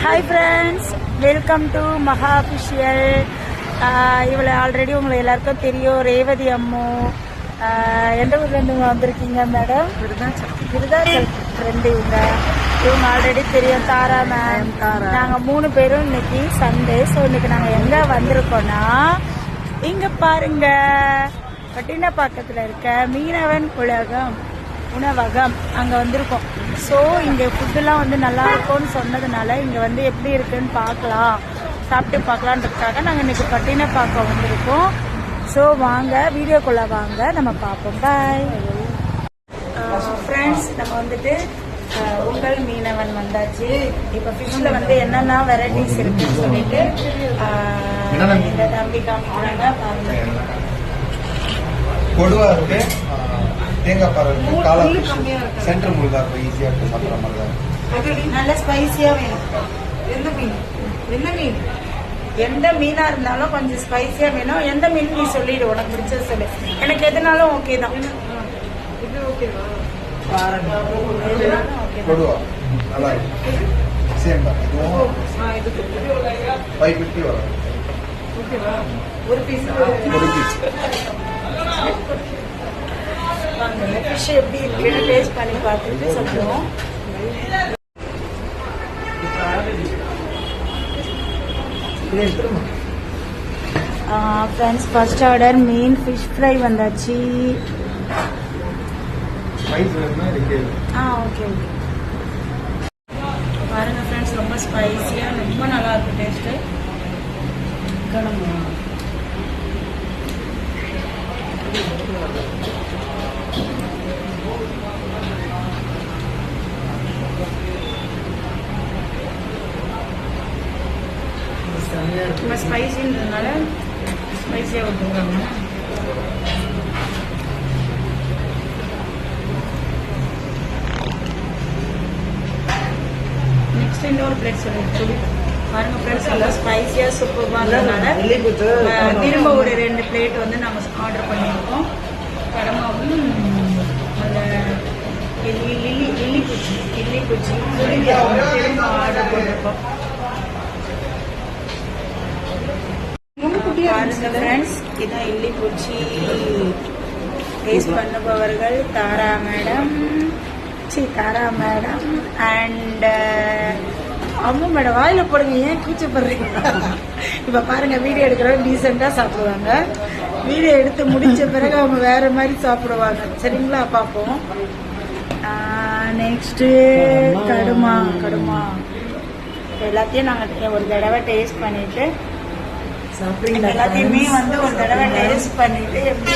Hi friends, welcome to மகா official. இவளை already உங்களை எல்லாருக்கும் தெரியும், ரேவதி அம்மு. எந்த ஊர்லேருந்து வந்திருக்கீங்க மேடம்? விருதாச்சல் ஃப்ரெண்டு இவங்க ஆல்ரெடி தெரியும். தாரா மேம். நாங்கள் 3 பேரும் இன்னைக்கு சண்டே. ஸோ இன்னைக்கு நாங்கள் எங்கே வந்திருக்கோன்னா, இங்கே பாருங்க, பட்டினப்பாக்கத்தில் இருக்க மீனவன் உணவகம் அங்கே வந்திருக்கோம். ஸோ இங்கே ஃபுட்டுலாம் வந்து நல்லா இருக்கும்னு சொன்னதுனால இங்கே வந்து எப்படி இருக்குன்னு பார்க்கலாம், சாப்பிட்டு பார்க்கலான்றதுக்காக நாங்கள் இன்றைக்கி பட்டினப்பாக்கம் வந்திருக்கோம். ஸோ வாங்க, வீடியோக்குள்ளே வாங்க, நம்ம பார்ப்போம். Bye friends. நம்ம வந்துட்டு உங்கள் மீனவன் வந்தாச்சு. இப்போ ஃபிஷ்ஷில் வந்து என்னென்ன வெரைட்டிஸ் இருக்குன்னு சொல்லிட்டு இந்த தம்பி காமிக்கிறாங்க. பாருங்க, கொடுவா இருக்கு, தேங்காய் பாறை இருக்கு, காலா சென்ட்ரல் முழுதா இருக்கும், ஈஸியா இருக்கு சாப்பிட்ற மாதிரி தான். நல்ல ஸ்பைசியா வேணும். எந்த மீனா இருந்தாலும் கொஞ்சம் ஸ்பைசியா வேணும். எந்த மீன் நீ சொல்லிடு, உனக்கு பிடிச்சது சொல்லு. எனக்கு எதுனாலும் ஓகே தான். கொடுவா நல்லா இருக்கு, சேம் தான். இதுவும் 550 வரும் ஒரு பீஸ். ஃபிஷ் எப்படி இருக்குன்னு டேஸ்ட் பண்ணி பார்த்துட்டு சொல்லுவோம். ஃப்ரெண்ட்ஸ், ஃபர்ஸ்ட் ஆர்டர் மீன் ஃபிஷ் ஃப்ரை வந்தாச்சு. ஓகே பாருங்க ஃப்ரெண்ட்ஸ், ரொம்ப ஸ்பைசியாக ரொம்ப நல்லா இருக்கும் டேஸ்ட்டு. நம்ம ஸ்பைசின்றதுனால ஸ்பைசியாக கொடுத்துருக்காங்க. நெக்ஸ்ட் இன்னொரு பிளேட் சொல்லி பாருங்க ஃப்ரெண்ட்ஸ், நல்லா ஸ்பைசியாக சூப்பராக இருந்ததுனால திரும்ப ஒரு 2 பிளேட் வந்து நாங்கள் ஆர்டர் பண்ணியிருக்கோம். கடமாவும் அந்த கிள்ளி குச்சி திரும்ப ஆர்டர் பண்ணியிருக்கோம். பாருங்க ஃப்ரெண்ட்ஸ், இதான் இல்லி பூச்சி. டேஸ்ட் பண்ணுபவர்கள் தாரா மேடம் அண்ட் அம்மா மேடம். வாயில போடுங்க, ஏன் கூச்சப்படுறீங்க? இப்ப பாருங்க, வீடியோ எடுக்கிறவங்க டீசெண்டா சாப்பிடுவாங்க. வீடியோ எடுத்து முடிச்ச பிறகு அவங்க வேற மாதிரி சாப்பிடுவாங்க. சரிங்களா? பார்ப்போம். நெக்ஸ்ட் கடுமா. எல்லாத்தையும் நாங்கள் ஒரு தடவை டேஸ்ட் பண்ணிட்டு எல்லாத்தையுமே வந்து ஒரு தடவை டேஸ்ட் பண்ணிட்டு எப்படி